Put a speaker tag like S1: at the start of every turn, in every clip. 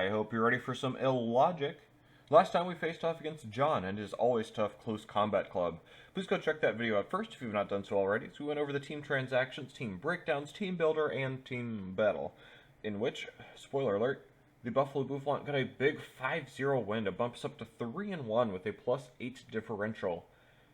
S1: I hope you're ready for some illogic. Last time we faced off against John and his always tough close combat club. Please go check that video out first if you've not done so already, as we went over the team transactions, team breakdowns, team builder, and team battle, in which, spoiler alert, the Buffalo Boufflant got a big 5-0 win to bump us up to 3-1 with a +8 differential.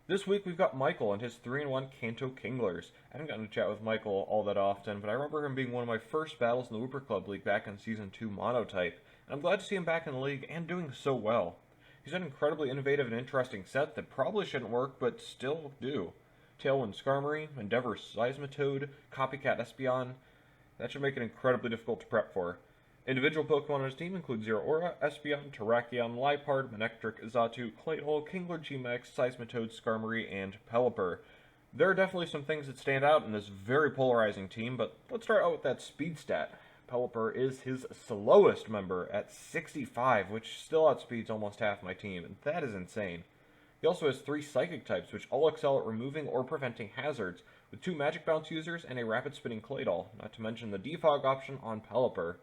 S1: This week we've got Michael and his 3-1 Kanto Kinglers. I haven't gotten to chat with Michael all that often, but I remember him being one of my first battles in the Wooper Club League back in Season 2 Monotype, and I'm glad to see him back in the league and doing so well. He's an incredibly innovative and interesting set that probably shouldn't work, but still do. Tailwind Skarmory, Endeavor Seismitoad, Copycat Espeon. That should make it incredibly difficult to prep for. Individual Pokemon on his team include Zeraora, Espeon, Terrakion, Liepard, Manectric, Xatu, Clayhole, Kingler, Gmax, Seismitoad, Skarmory, and Pelipper. There are definitely some things that stand out in this very polarizing team, but let's start out with that speed stat. Pelipper is his slowest member at 65, which still outspeeds almost half my team, and that is insane. He also has 3 Psychic types, which all excel at removing or preventing hazards, with 2 Magic Bounce users and a Rapid Spinning Claydol, not to mention the Defog option on Pelipper.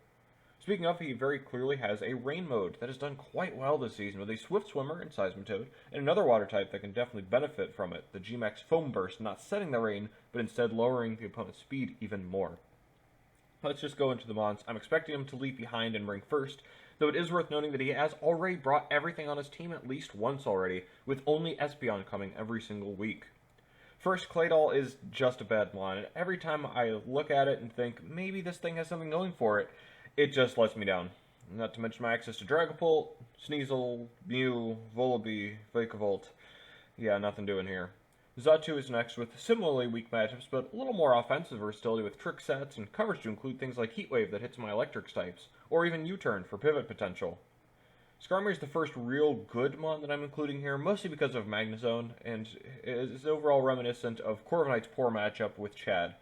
S1: Speaking of, he very clearly has a Rain mode that has done quite well this season, with a Swift Swimmer in Seismitoad, and another water type that can definitely benefit from it, the Gmax Foam Burst, not setting the rain, but instead lowering the opponent's speed even more. Let's just go into the mons. I'm expecting him to leap behind and ring first, though it is worth noting that he has already brought everything on his team at least once already, with only Espeon coming every single week. First, Claydol is just a bad mon, and every time I look at it and think, maybe this thing has something going for it, it just lets me down. Not to mention my access to Dragapult, Sneasel, Mew, Volibee, Vikavolt. Yeah, nothing doing here. Xatu is next with similarly weak matchups, but a little more offensive versatility with trick sets and coverage to include things like Heat Wave that hits my electric types, or even U-Turn for pivot potential. Skarmory is the first real good mon that I'm including here, mostly because of Magnezone, and is overall reminiscent of Corviknight's poor matchup with Chad.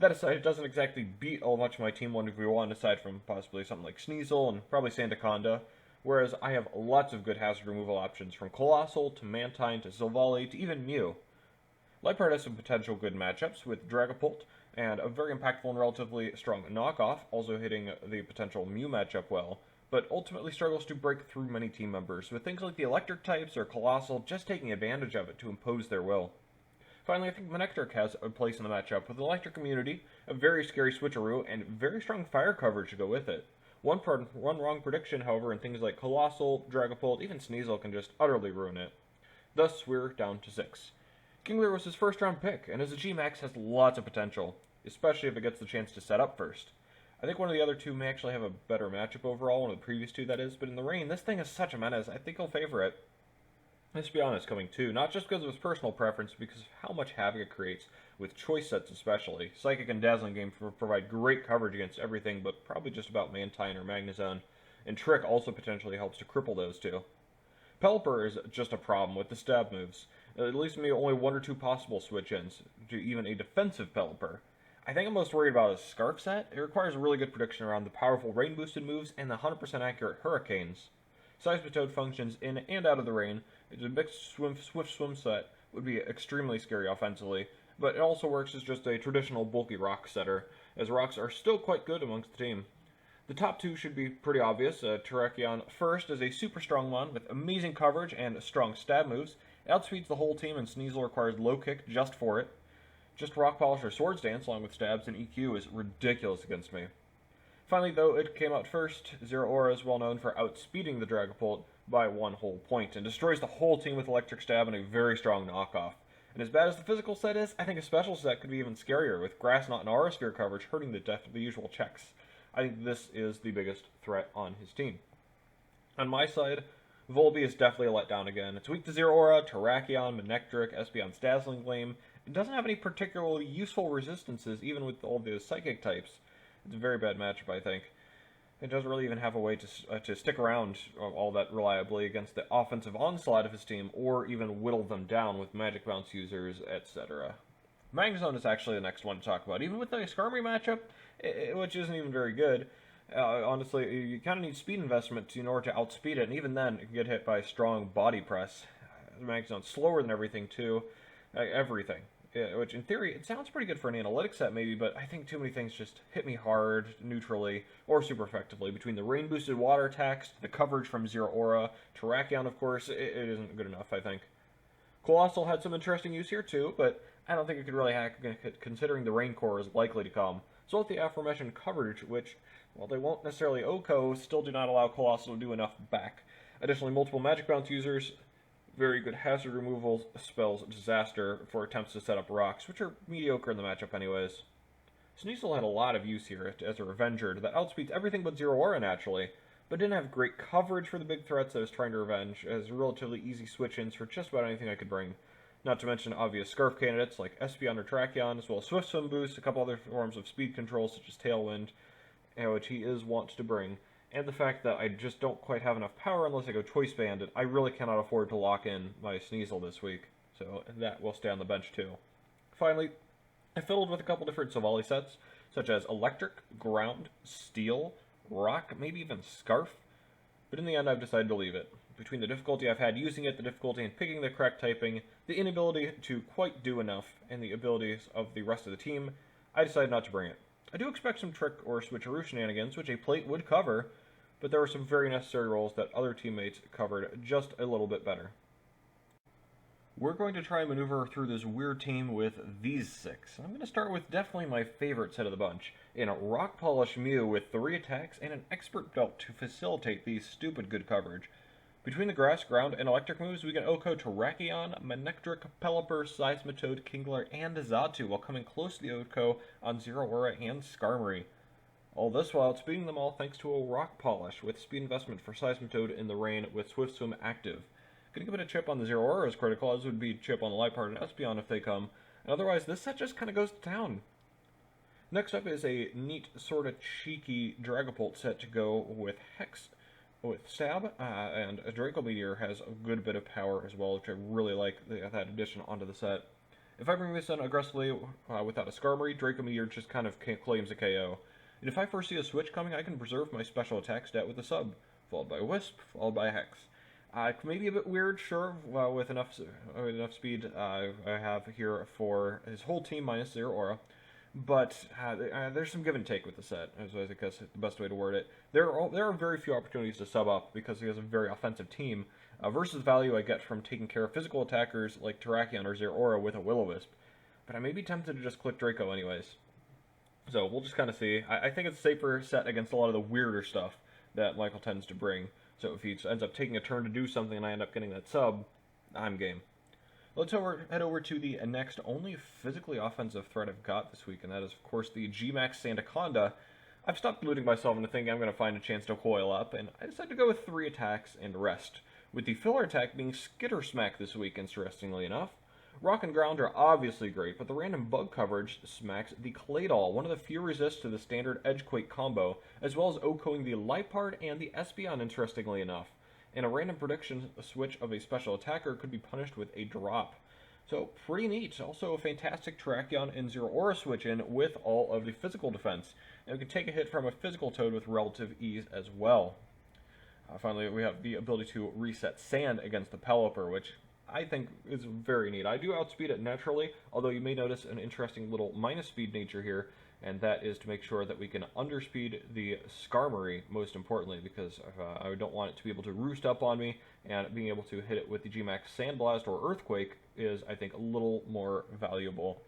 S1: That aside, it doesn't exactly beat all much of my team 1v1, aside from possibly something like Sneasel and probably Sandaconda, whereas I have lots of good hazard removal options, from Colossal to Mantine to Silvally to even Mew. Liepard has some potential good matchups with Dragapult, and a very impactful and relatively strong knockoff, also hitting the potential Mew matchup well, but ultimately struggles to break through many team members, with things like the electric types or Colossal just taking advantage of it to impose their will. Finally, I think Manectric has a place in the matchup with Electric Immunity, a very scary switcheroo, and very strong fire coverage to go with it. One wrong prediction, however, and things like Colossal, Dragapult, even Sneasel can just utterly ruin it. Thus, we're down to 6. Kingler was his first round pick, and as a Gmax has lots of potential, especially if it gets the chance to set up first. I think one of the other two may actually have a better matchup overall, one of the previous two that is, but in the rain, this thing is such a menace, I think he'll favor it. Let's be honest, coming too, not just because of his personal preference, but because of how much havoc it creates, with choice sets especially. Psychic and Dazzling Game provide great coverage against everything, but probably just about Mantine or Magnezone, and Trick also potentially helps to cripple those two. Pelipper is just a problem with the stab moves. It leaves me only 1 or 2 possible switch-ins, to even a defensive Pelipper. I think I'm most worried about his Scarf set. It requires a really good prediction around the powerful rain-boosted moves and the 100% accurate Hurricanes. Seismitoad functions in and out of the rain. It's a mixed Swift Swim set would be extremely scary offensively, but it also works as just a traditional bulky rock setter, as rocks are still quite good amongst the team. The top 2 should be pretty obvious. Terrakion first is a super strong mon with amazing coverage and strong stab moves. It outspeeds the whole team, and Sneasel requires low kick just for it. Just Rock Polish or Swords Dance along with stabs and EQ is ridiculous against me. Finally, though it came out first, Zeraora is well known for outspeeding the Dragapult by 1 whole point, and destroys the whole team with Electric Stab and a very strong knockoff. And as bad as the physical set is, I think a special set could be even scarier, with Grass Knot and Aura Sphere coverage hurting the usual checks. I think this is the biggest threat on his team. On my side, Volibee is definitely a letdown again. It's weak to Zeraora, Terrakion, Manectric, Espeon's Dazzling Gleam. It doesn't have any particularly useful resistances, even with all those Psychic types. It's a very bad matchup, I think. It doesn't really even have a way to stick around all that reliably against the offensive onslaught of his team, or even whittle them down with Magic Bounce users, etc. Magnezone is actually the next one to talk about. Even with the Skarmory matchup, which isn't even very good, honestly, you kind of need speed investment in order to outspeed it, and even then, it can get hit by a strong body press. Magnezone's slower than everything, too. Everything. which in theory, it sounds pretty good for an analytics set maybe, but I think too many things just hit me hard, neutrally, or super effectively. Between the rain-boosted water attacks, the coverage from Zero Aura, Terrakion, of course, it isn't good enough, I think. Colossal had some interesting use here too, but I don't think it could really hack it considering the Rain Core is likely to come. So with the aforementioned coverage, which, while they won't necessarily OHKO, still do not allow Colossal to do enough back. Additionally, multiple Magic Bounce users, very good hazard removal spells, disaster for attempts to set up rocks, which are mediocre in the matchup anyways. Sneasel had a lot of use here as a Revenger that outspeeds everything but Zero Aura naturally, but didn't have great coverage for the big threats that I was trying to revenge, as relatively easy switch-ins for just about anything I could bring. Not to mention obvious Scarf candidates like Espeon or Terrakion, as well as Swift Swim Boost, a couple other forms of speed control such as Tailwind, which he is wont to bring, and the fact that I just don't quite have enough power unless I go Choice Banded. I really cannot afford to lock in my Sneasel this week, so that will stay on the bench too. Finally, I fiddled with a couple different Savali sets, such as Electric, Ground, Steel, Rock, maybe even Scarf, but in the end I've decided to leave it. Between the difficulty I've had using it, the difficulty in picking the correct typing, the inability to quite do enough, and the abilities of the rest of the team, I decided not to bring it. I do expect some trick or switcheroo shenanigans, which a plate would cover, but there were some very necessary roles that other teammates covered just a little bit better. We're going to try and maneuver through this weird team with these 6. I'm going to start with definitely my favorite set of the bunch, in a Rock Polish Mew with 3 attacks and an Expert Belt to facilitate the stupid good coverage. Between the Grass, Ground, and Electric moves, we can OHKO Terrakion, Manectric, Pelipper, Seismitoad, Kingler, and Xatu while coming close to the OHKO on Zero Aura and Skarmory. All this while outspeeding them all thanks to a Rock Polish with speed investment for Seismitoad in the rain with Swift Swim active. Getting a bit of chip on the Zero Aura is critical, as would be chip on the Liepard and Espeon if they come, and otherwise this set just kind of goes to town. Next up is a neat, sort of cheeky Dragapult set to go with Hex, with Stab, and a Draco Meteor has a good bit of power as well, which I really like that addition onto the set. If I bring this in aggressively without a Skarmory, Draco Meteor just kind of claims a KO. And if I foresee a switch coming, I can preserve my special attack stat with a sub, followed by a Wisp, followed by a Hex. Maybe a bit weird, sure, with enough speed I have here for his whole team minus Zero Aura, but there's some give and take with the set, as I guess the best way to word it. There are very few opportunities to sub up because he has a very offensive team, versus value I get from taking care of physical attackers like Terrakion or Zero Aura with a Will-O-Wisp. But I may be tempted to just click Draco anyways. So we'll just kind of see. I think it's a safer set against a lot of the weirder stuff that Michael tends to bring. So if he ends up taking a turn to do something and I end up getting that sub, I'm game. Let's head over to the next only physically offensive threat I've got this week, and that is, of course, the G-Max Sandaconda. I've stopped deluding myself into thinking I'm going to find a chance to coil up, and I decided to go with 3 attacks and rest, with the filler attack being Skitter Smack this week, interestingly enough. Rock and Ground are obviously great, but the random bug coverage smacks the Claydol, one of the few resists to the standard Edgequake combo, as well as OHKOing the Liepard and the Espeon, interestingly enough. And a random prediction switch of a special attacker could be punished with a drop. So, pretty neat. Also a fantastic Terrakion and Zero Aura switch in with all of the physical defense. And we can take a hit from a physical Toad with relative ease as well. Finally, we have the ability to reset Sand against the Pelipper, which I think is very neat. I do outspeed it naturally, although you may notice an interesting little minus speed nature here, and that is to make sure that we can underspeed the Skarmory, most importantly, because I don't want it to be able to roost up on me, and being able to hit it with the G-Max Sandblast or Earthquake is, I think, a little more valuable.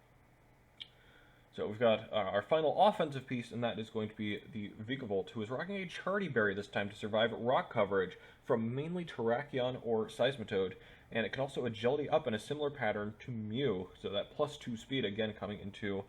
S1: So we've got our final offensive piece, and that is going to be the Vikavolt, who is rocking a Charty Berry this time to survive rock coverage from mainly Terrakion or Seismitoad, and it can also agility up in a similar pattern to Mew, so that +2 speed again coming into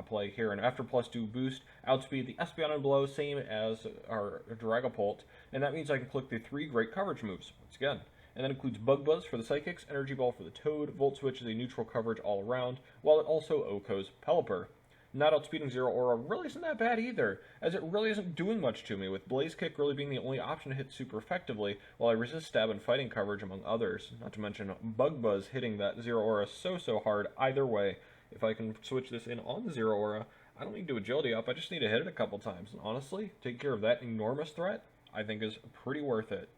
S1: play here. And after +2 boost, outspeed the Espeon and below, same as our Dragapult, and that means I can click the 3 great coverage moves once again. And that includes Bug Buzz for the Psychics, Energy Ball for the Toad, Volt Switch is a neutral coverage all around, while it also OHKOs Pelipper. Not outspeeding Zero Aura really isn't that bad either, as it really isn't doing much to me, with Blaze Kick really being the only option to hit super effectively, while I resist Stab and Fighting coverage among others. Not to mention Bug Buzz hitting that Zero Aura so hard either way. If I can switch this in on the Zero Aura, I don't need to agility up, I just need to hit it a couple times. And honestly, taking care of that enormous threat, I think is pretty worth it.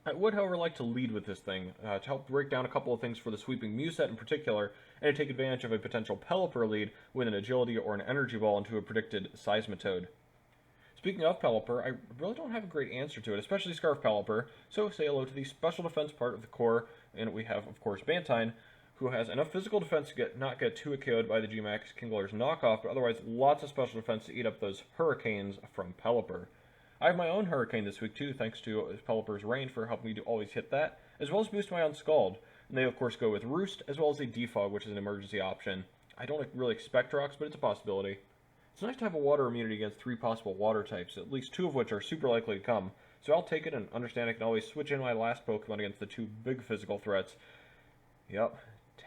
S1: I would, however, like to lead with this thing, to help break down a couple of things for the sweeping Mew set in particular, and to take advantage of a potential Pelipper lead with an Agility or an Energy Ball into a predicted Seismitoad. Speaking of Pelipper, I really don't have a great answer to it, especially Scarf Pelipper, so say hello to the special defense part of the core, and we have, of course, Bantine, who has enough physical defense to not get too KO'd by the G-Max Kinglers knockoff, but otherwise lots of special defense to eat up those Hurricanes from Pelipper. I have my own Hurricane this week too, thanks to Pelipper's Rain for helping me to always hit that, as well as boost my own Scald. And they of course go with Roost, as well as a Defog, which is an emergency option. I don't really expect rocks, but it's a possibility. It's nice to have a water immunity against 3 possible water types, at least 2 of which are super likely to come. So I'll take it and understand I can always switch in my last Pokemon against the 2 big physical threats. Yep,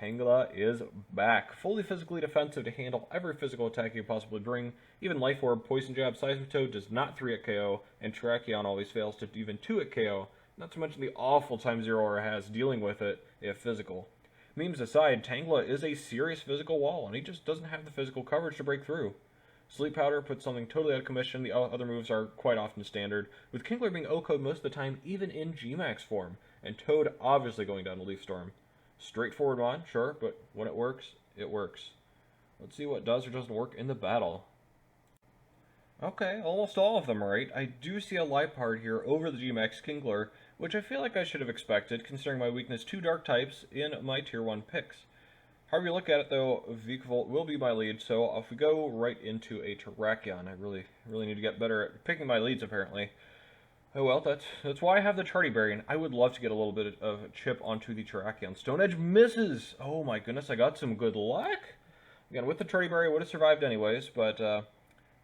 S1: Tangela is back, fully physically defensive to handle every physical attack you can possibly bring. Even Life Orb, Poison Jab, Seismitoad does not 3-hit KO, and Terrakion always fails to even 2-hit KO, not to mention the awful time Zero Aura has dealing with it if physical. Memes aside, Tangela is a serious physical wall, and he just doesn't have the physical coverage to break through. Sleep Powder puts something totally out of commission, the other moves are quite often standard, with Kingler being O-code most of the time even in G-Max form, and Toad obviously going down to Leaf Storm. Straightforward one, sure, but when it works, it works. Let's see what does or doesn't work in the battle. Okay, almost all of them are right. I do see a Liepard here over the G-Max Kingler, which I feel like I should have expected, considering my weakness to Dark types in my Tier 1 picks. However you look at it, though, Vikavolt will be my lead, so if we go right into a Terrakion, I really need to get better at picking my leads, apparently. Oh well, that's why I have the Charty Berry, and I would love to get a little bit of chip onto the Terrakion. Stone Edge misses! Oh my goodness, I got some good luck! Again, with the Charty Berry, I would have survived anyways, but,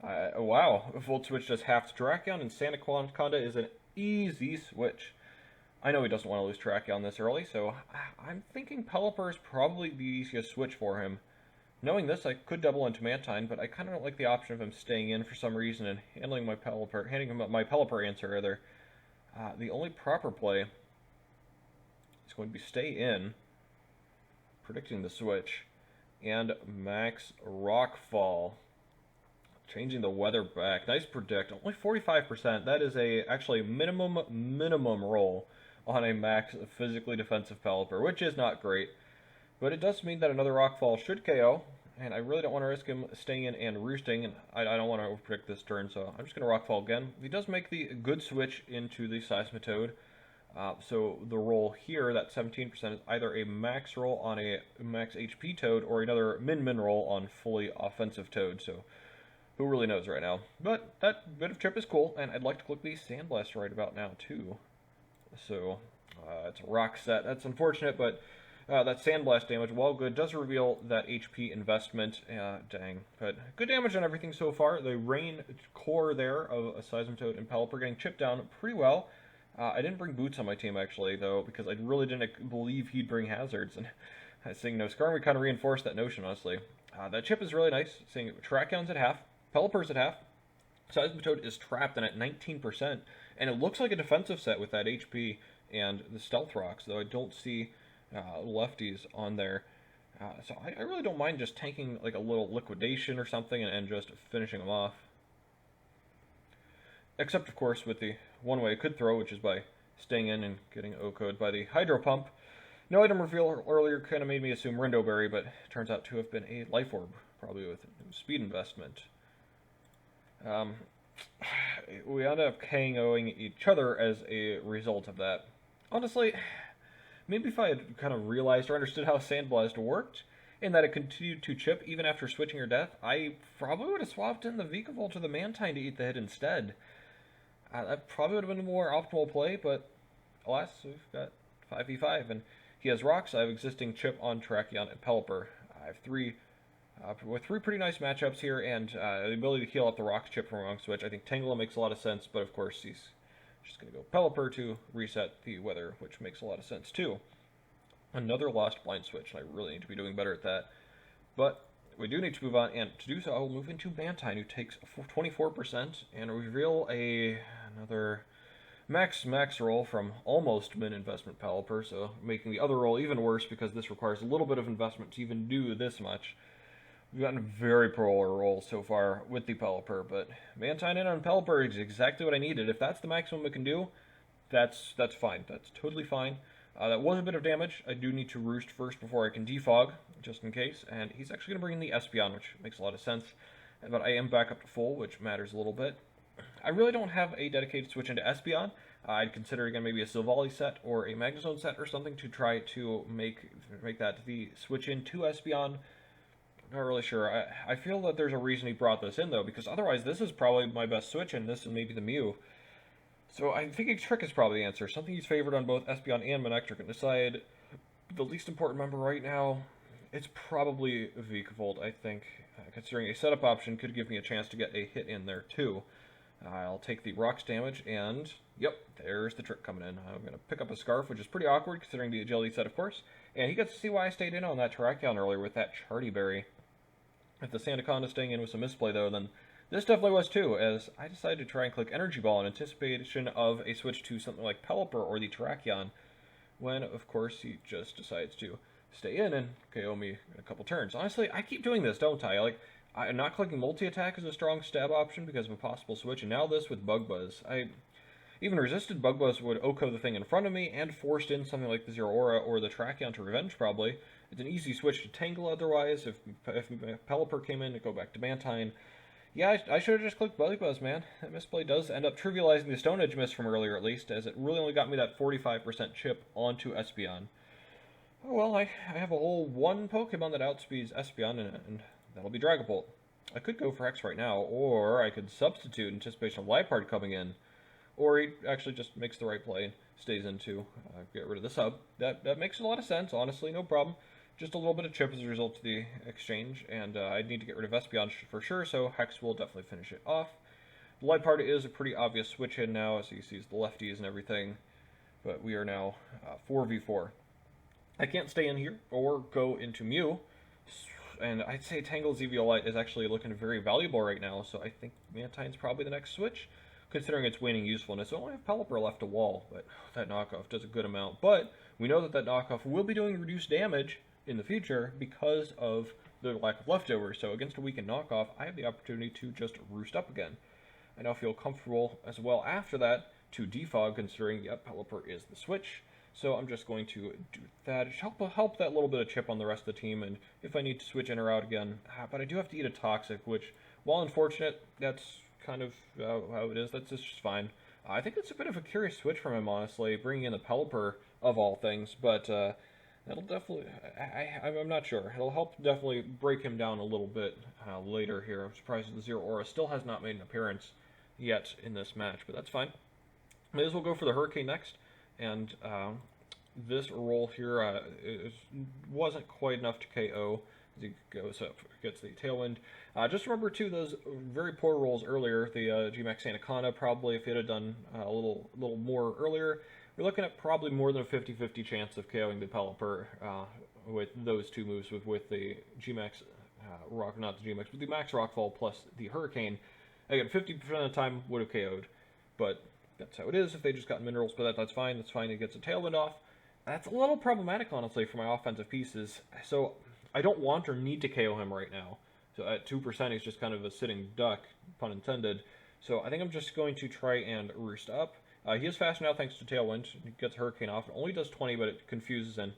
S1: wow. Volt Switch does half to Terrakion, and Sandaconda is an easy switch. I know he doesn't want to lose Terrakion this early, so I'm thinking Pelipper is probably the easiest switch for him. Knowing this, I could double into Mantine, but I kind of don't like the option of him staying in for some reason and handing him my Pelipper answer, rather. The only proper play is going to be stay in, predicting the switch, and max Rockfall. Changing the weather back. Nice predict. Only 45%. That is actually minimum roll on a max physically defensive Pelipper, which is not great. But it does mean that another Rockfall should KO, and I really don't want to risk him staying in and roosting, and I don't want to overpredict this turn, so I'm just going to Rockfall again. He does make the good switch into the Seismitoad, so the roll here, that 17%, is either a max roll on a max HP Toad or another min roll on fully offensive Toad, so who really knows right now. But that bit of chip is cool, and I'd like to click the Sandblast right about now, too. So, it's a rock set. That's unfortunate, but that Sandblast damage, while good, does reveal that HP investment. Dang. But good damage on everything so far. The Rain core there of a Seismitoad and Pelipper getting chipped down pretty well. I didn't bring Boots on my team, actually, though, because I really didn't believe he'd bring Hazards. And seeing no Skarmory kind of reinforced that notion, honestly. That chip is really nice. Seeing Terrakion's at half, Pelipper's at half. Seismitoad is trapped and at 19%. And it looks like a defensive set with that HP and the Stealth Rocks, though I don't see lefties on there. So I really don't mind just tanking like a little liquidation or something and just finishing them off. Except, of course, with the one way I could throw, which is by staying in and getting O-code by the Hydro Pump. No item reveal earlier kind of made me assume Rindo Berry, but turns out to have been a Life Orb, probably with speed investment. We end up KOing each other as a result of that. Honestly, maybe if I had kind of realized or understood how Sandblast worked, and that it continued to chip even after switching her death, I probably would have swapped in the Vikavolt or the Mantine to eat the hit instead. That probably would have been a more optimal play, but alas, we've got 5v5, and he has rocks. I have existing chip on Terrakion and Pelipper. I have three pretty nice matchups here, and the ability to heal up the rocks chip from Wrong Switch. I think Tangela makes a lot of sense, but of course he's just going to go Pelipper to reset the weather, which makes a lot of sense too. Another lost blind switch, and I really need to be doing better at that. But we do need to move on, and to do so, I will move into Mantine, who takes 24%, and reveal another max roll from almost min investment Pelipper, so making the other roll even worse because this requires a little bit of investment to even do this much. We've gotten very poor rolls so far with the Pelipper, but Mantine in on Pelipper is exactly what I needed. If that's the maximum it can do, that's fine. That's totally fine. That was a bit of damage. I do need to roost first before I can defog, just in case. And he's actually going to bring in the Espeon, which makes a lot of sense. But I am back up to full, which matters a little bit. I really don't have a dedicated switch into Espeon. I'd consider again maybe a Silvally set or a Magnezone set or something to try to make that the switch into Espeon. Not really sure. I feel that there's a reason he brought this in though, because otherwise this is probably my best switch, and this and maybe the Mew. So I think Trick is probably the answer. Something he's favored on both Espeon and Manectric. And decide the least important member right now, it's probably Vikavolt, I think. Considering a setup option could give me a chance to get a hit in there too. I'll take the Rocks damage, and yep, there's the Trick coming in. I'm going to pick up a Scarf, which is pretty awkward considering the Agility set, of course. And he gets to see why I stayed in on that Terrakion earlier with that Charty Berry. If the Sandaconda staying in was a misplay though, then this definitely was too, as I decided to try and click Energy Ball in anticipation of a switch to something like Pelipper or the Terrakion, when, of course, he just decides to stay in and KO me in a couple turns. Honestly, I keep doing this, don't I? Like, I'm not clicking multi-attack as a strong stab option because of a possible switch, and now this with Bug Buzz. I even resisted Bug Buzz would OHKO the thing in front of me and forced in something like the Zeraora or the Terrakion to Revenge, probably. It's an easy switch to Tangle otherwise. If Pelipper came in, to go back to Mantine. Yeah, I should have just clicked Bug Buzz, man. That misplay does end up trivializing the Stone Edge miss from earlier, at least, as it really only got me that 45% chip onto Espeon. Oh well, I have a whole one Pokemon that outspeeds Espeon, and that'll be Dragapult. I could go for Hex right now, or I could substitute in anticipation of Liepard coming in. Or he actually just makes the right play and stays in to get rid of the sub. That makes a lot of sense, honestly, no problem. Just a little bit of chip as a result of the exchange, and I'd need to get rid of Espeon for sure, so Hex will definitely finish it off. The Liepard is a pretty obvious switch in now, as he sees the lefties and everything, but we are now 4v4. I can't stay in here or go into Mew, and I'd say Tangle's Eviolite is actually looking very valuable right now, so I think Mantine's probably the next switch, considering its waning usefulness. I only have Pelipper left to wall, but that knockoff does a good amount. But we know that knockoff will be doing reduced damage in the future because of the lack of leftovers. So against a weakened knockoff, I have the opportunity to just roost up again. I now feel comfortable as well after that to defog, considering, yep, Pelipper is the switch. So I'm just going to do that. Help that little bit of chip on the rest of the team, and if I need to switch in or out again. But I do have to eat a Toxic, which, while unfortunate, that's kind of how it is. That's just fine. I think it's a bit of a curious switch from him, honestly, bringing in the Pelipper of all things, but that'll definitely, I'm not sure. It'll help definitely break him down a little bit later here. I'm surprised the Zeraora still has not made an appearance yet in this match, but that's fine. May as well go for the Hurricane next, and this roll here wasn't quite enough to KO as he goes up, gets the Tailwind. Just remember, too, those very poor rolls earlier, the Gmax Sandaconda, probably if it had done a little more earlier, we're looking at probably more than a 50-50 chance of KOing the Pelipper with those two moves, with the Gmax Rock, not the Gmax, but the Max Rockfall plus the Hurricane. Again, 50% of the time would have KO'd, but that's how it is. If they just got minerals, but that's fine. That's fine. It gets a Tailwind off. That's a little problematic, honestly, for my offensive pieces. So I don't want or need to KO him right now. So at 2%, he's just kind of a sitting duck, pun intended. So I think I'm just going to try and roost up. He is fast now thanks to Tailwind. He gets Hurricane off. It only does 20, but it confuses. And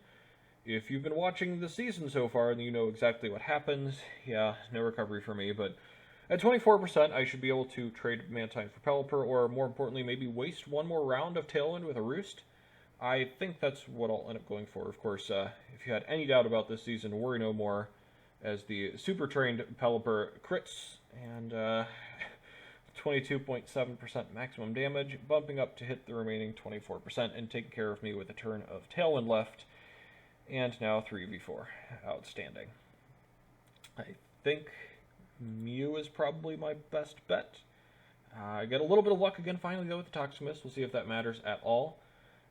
S1: if you've been watching the season so far, then you know exactly what happens. Yeah, no recovery for me. But at 24%, I should be able to trade Mantine for Pelipper, or more importantly, maybe waste one more round of Tailwind with a Roost. I think that's what I'll end up going for. Of course, if you had any doubt about this season, worry no more, as the super trained Pelipper crits, and 22.7% maximum damage, bumping up to hit the remaining 24% and taking care of me with a turn of Tailwind left. And now 3v4. Outstanding. I think Mew is probably my best bet. I get a little bit of luck again finally though with the Toxic Mist. We'll see if that matters at all.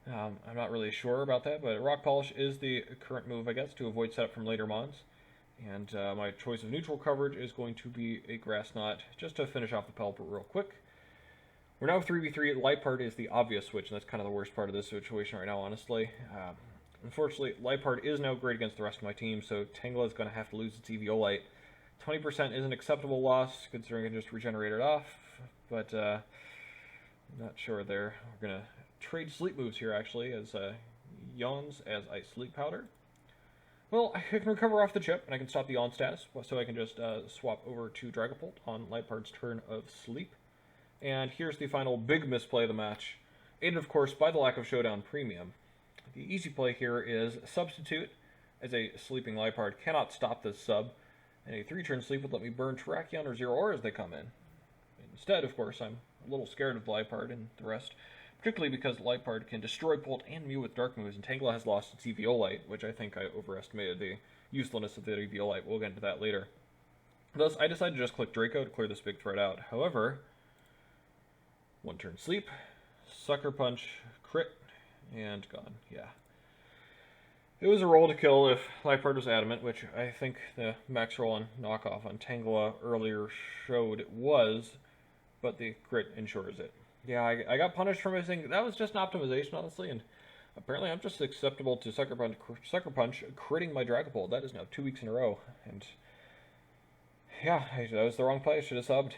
S1: I'm not really sure about that, but Rock Polish is the current move, I guess, to avoid setup from later mons. And my choice of neutral coverage is going to be a Grass Knot, just to finish off the Pelipper real quick. We're now 3v3. Liepard is the obvious switch, and that's kind of the worst part of this situation right now, honestly. Unfortunately, Liepard is now great against the rest of my team, so Tangela is going to have to lose its Eviolite. 20% is an acceptable loss, considering I just regenerated off, but not sure there. We're going to trade sleep moves here, actually, as yawns as I sleep powder. Well, I can recover off the chip, and I can stop the yawn status, so I can just swap over to Dragapult on Lipard's turn of sleep. And here's the final big misplay of the match, aided, of course, by the lack of Showdown Premium. The easy play here is Substitute, as a sleeping Lipard cannot stop this sub, and a 3-turn sleep would let me burn Terrakion or Zero as they come in. Instead, of course, I'm a little scared of Lipard and the rest, particularly because Lipard can destroy Bolt and Mew with Dark moves, and Tangela has lost its Eviolite, which I think I overestimated the usefulness of the Eviolite. We'll get into that later. Thus, I decided to just click Draco to clear this big threat out. However, 1-turn sleep, Sucker Punch, crit, and gone. Yeah. It was a roll to kill if Lipard was adamant, which I think the max roll on knockoff on Tangela earlier showed it was, but the crit ensures it. Yeah, I got punished for missing. That was just an optimization, honestly, and apparently I'm just acceptable to Sucker Punch critting my Dragapult. That is now 2 weeks in a row, and yeah, that was the wrong play. I should have subbed.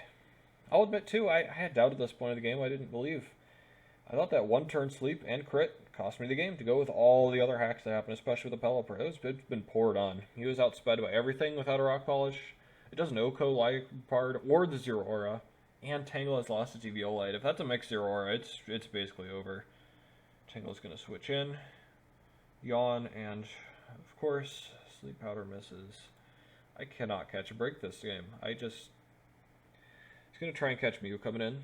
S1: I'll admit, too, I had doubt at this point of the game. I didn't believe. I thought that 1-turn sleep and crit cost me the game to go with all the other hacks that happened, especially with the Pelipper. It's been poured on. He was outsped by everything without a Rock Polish. It doesn't Oko, Lipard, or the Zero Aura. And Tangela has lost its Eviolite. If that's a mixed Zero Aura, it's basically over. Tangela's going to switch in, yawn, and of course, Sleep Powder misses. I cannot catch a break this game. He's going to try and catch Mew coming in.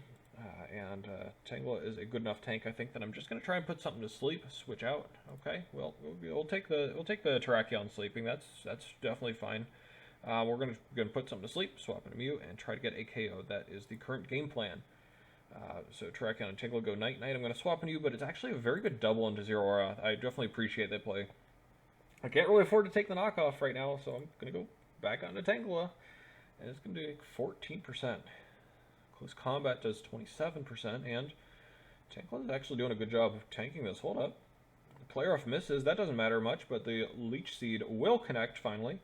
S1: And Tangela is a good enough tank, I think, that I'm just going to try and put something to sleep, switch out. Okay, well, we'll take the Terrakion sleeping. That's definitely fine. We're going to put something to sleep, swap into Mew, and try to get a KO. That is the current game plan. So Terrakion and Tangela go night-night. I'm going to swap into you, but it's actually a very good double into Zero Aura. I definitely appreciate that play. I can't really afford to take the knockoff right now, so I'm going to go back onto Tangela, and it's going to do 14%. Close Combat does 27%, and Tangela is actually doing a good job of tanking this. Hold up. The player off misses. That doesn't matter much, but the Leech Seed will connect, finally.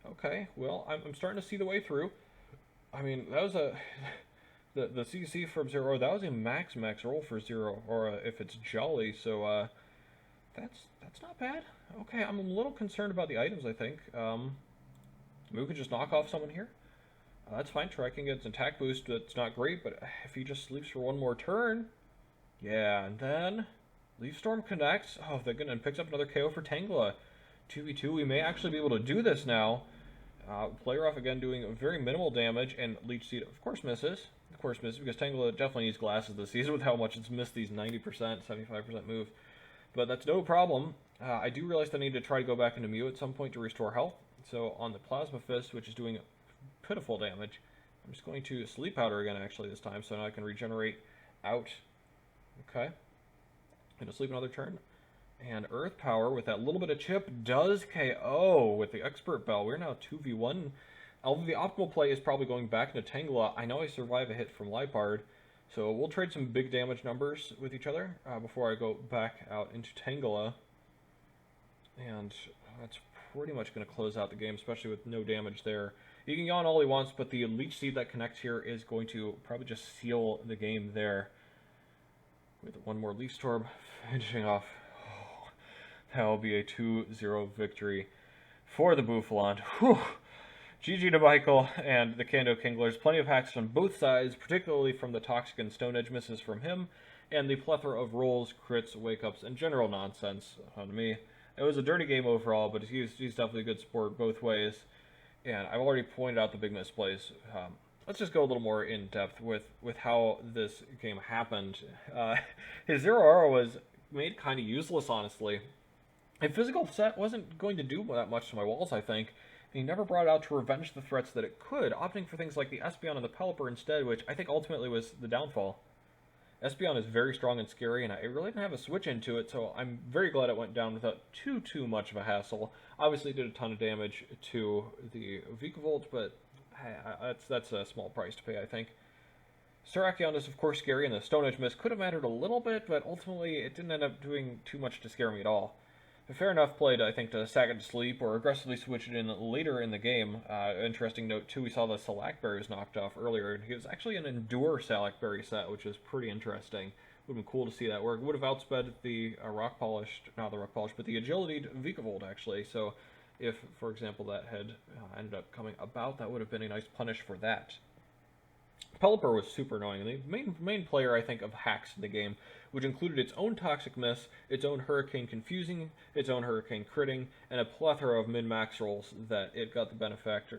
S1: Okay, well, I'm starting to see the way through. I mean, that was the CC from Zero Aura, that was a max roll for Zero Aura if it's Jolly, so that's not bad. Okay, I'm a little concerned about the items, I think. Maybe we could just knock off someone here. That's fine. Terrakion gets an attack boost. That's not great, but if he just sleeps for one more turn, yeah, and then Leaf Storm connects. Oh, they're gonna picks up another KO for Tangela. 2v2. We may actually be able to do this now. Player off again, doing very minimal damage, and Leech Seed, of course, misses. Of course, misses because Tangela definitely needs glasses this season with how much it's missed these 90%, 75% moves. But that's no problem. I do realize that I need to try to go back into Mew at some point to restore health. So on the Plasma Fist, which is doing pitiful damage, I'm just going to Sleep Powder again, actually, this time, so now I can regenerate out. Okay. Gonna sleep another turn. And Earth Power, with that little bit of chip, does KO with the Expert Bell. We're now 2v1. Although the optimal play is probably going back into Tangela. I know I survive a hit from Lipard, so we'll trade some big damage numbers with each other before I go back out into Tangela. And that's pretty much going to close out the game, especially with no damage there. He can yawn all he wants, but the Leech Seed that connects here is going to probably just seal the game there. With one more Leaf Storm finishing off. Oh, that will be a 2-0 victory for the Boufflant. Whew. GG to Michael and the Kanto Kinglers. Plenty of hacks on both sides, particularly from the Toxic and Stone Edge misses from him, and the plethora of rolls, crits, wake-ups, and general nonsense on me. It was a dirty game overall, but he's definitely a good sport both ways. And I've already pointed out the big misplays. Let's just go a little more in depth with how this game happened. His Zero Aura was made kind of useless, honestly. A physical set wasn't going to do that much to my walls, I think. And he never brought it out to revenge the threats that it could, opting for things like the Espeon and the Pelipper instead, which I think ultimately was the downfall. Espeon is very strong and scary, and I really didn't have a switch into it, so I'm very glad it went down without too much of a hassle. Obviously, it did a ton of damage to the Vikavolt, but hey, that's a small price to pay, I think. Terrakion is, of course, scary, and the Stone Edge miss could have mattered a little bit, but ultimately it didn't end up doing too much to scare me at all. A fair enough play to, I think, to sack it to sleep or aggressively switch it in later in the game. Interesting note, too, we saw the Salakberry was knocked off earlier. It was actually an Endure Salakberry set, which is pretty interesting. Would have been cool to see that work. Would have outsped the not the rock polished, but the agility Vikavolt actually. So if, for example, that had ended up coming about, that would have been a nice punish for that. Pelipper was super annoying. The main player, I think, of hacks in the game, which included its own Toxic Miss, its own Hurricane Confusing, its own Hurricane Critting, and a plethora of min-max rolls that it got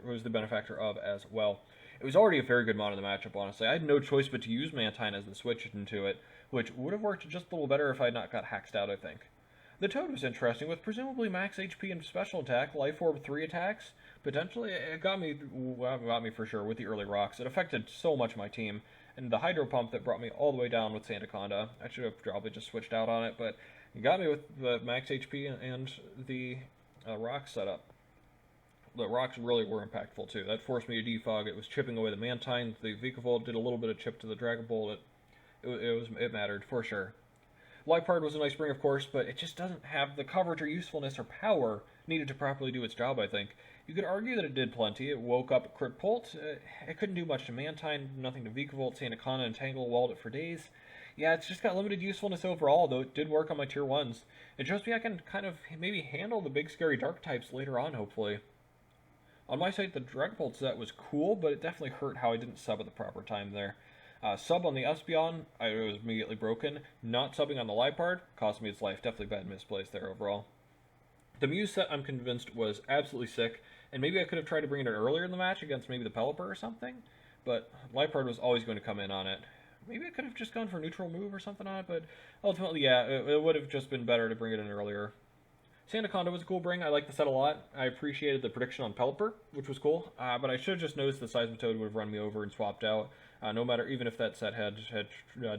S1: was the benefactor of as well. It was already a very good mod in the matchup, honestly. I had no choice but to use Mantine as the switch into it, which would have worked just a little better if I had not got hacked out, I think. The Toad was interesting, with presumably max HP and special attack, Life Orb 3 attacks. Potentially, it got me for sure with the early rocks. It affected so much of my team, and the Hydro Pump that brought me all the way down with Sandaconda. I should have probably just switched out on it, but it got me with the max HP and the rock setup. The rocks really were impactful too. That forced me to defog. It was chipping away the Mantine. The Vikavolt did a little bit of chip to the Dragon Bolt. It mattered for sure. Liepard was a nice bring, of course, but it just doesn't have the coverage or usefulness or power needed to properly do its job, I think. You could argue that it did plenty. It woke up Crit Bolt. It couldn't do much to Mantine, nothing to Vikavolt, Sandaconda, and Tangle walled it for days. Yeah, it's just got limited usefulness overall, though it did work on my tier 1s. It shows me I can kind of maybe handle the big scary dark types later on, hopefully. On my side, the Dragon Bolt set was cool, but it definitely hurt how I didn't sub at the proper time there. Sub on the Espeon, it was immediately broken. Not subbing on the Liepard cost me its life. Definitely bad misplays there overall. The Muse set, I'm convinced, was absolutely sick, and maybe I could have tried to bring it earlier in the match against maybe the Pelipper or something, but Liepard was always going to come in on it. Maybe I could have just gone for a neutral move or something on it, but ultimately, yeah, it would have just been better to bring it in earlier. Sandaconda was a cool bring. I like the set a lot. I appreciated the prediction on Pelipper, which was cool, but I should have just noticed the Seismitoad would have run me over and swapped out, no matter, even if that set had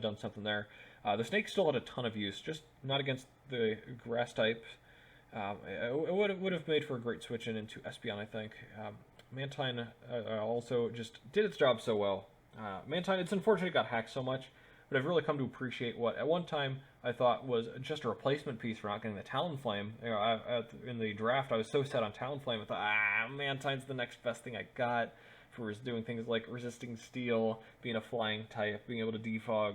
S1: done something there. The Snake still had a ton of use, just not against the Grass type. It would have made for a great switch into Espeon, I think. Mantine also just did its job so well. Mantine, it's unfortunate it got hacked so much, but I've really come to appreciate what, at one time, I thought was just a replacement piece for not getting the Talonflame. You know, in the draft, I was so set on Talonflame, I thought, Mantine's the next best thing I got for doing things like resisting steel, being a flying type, being able to defog.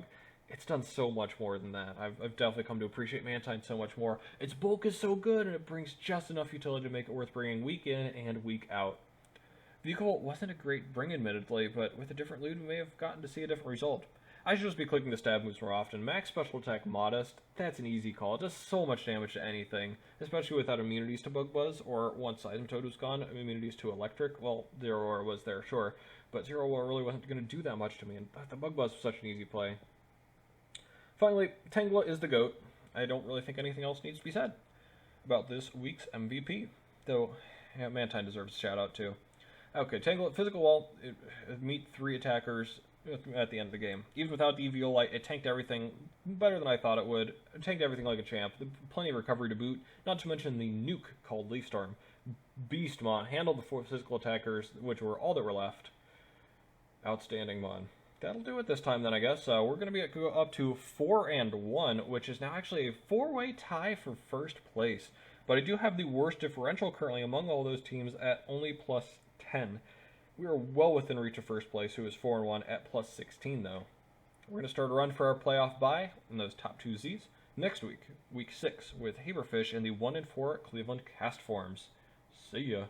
S1: It's done so much more than that. I've definitely come to appreciate Mantine so much more. Its bulk is so good, and it brings just enough utility to make it worth bringing week in and week out. Vikavolt wasn't a great bring, admittedly, but with a different loot, we may have gotten to see a different result. I should just be clicking the stab moves more often. Max special attack modest, that's an easy call. It does so much damage to anything, especially without immunities to Bug Buzz, or once Seismitoad was gone, immunities to Electric. Well, Zero Aura was there, sure, but Zero Aura really wasn't going to do that much to me, and the Bug Buzz was such an easy play. Finally, Tangela is the GOAT. I don't really think anything else needs to be said about this week's MVP, though yeah, Mantine deserves a shout out too. Okay, Tangela, physical wall, meet 3 attackers at the end of the game. Even without the Eviolite, it tanked everything better than I thought it would. It tanked everything like a champ. Plenty of recovery to boot, not to mention the nuke called Leaf Storm. Beast Mon handled the 4 physical attackers, which were all that were left. Outstanding Mon. That'll do it this time then, I guess. We're going to go up to 4-1, which is now actually a 4-way tie for first place. But I do have the worst differential currently among all those teams at only plus 10. We are well within reach of first place, who is 4-1 at plus 16, though. We're going to start a run for our playoff bye in those top 2 Zs next week, week 6, with Haberfish and the 1-4 Cleveland Cast Forms. See ya.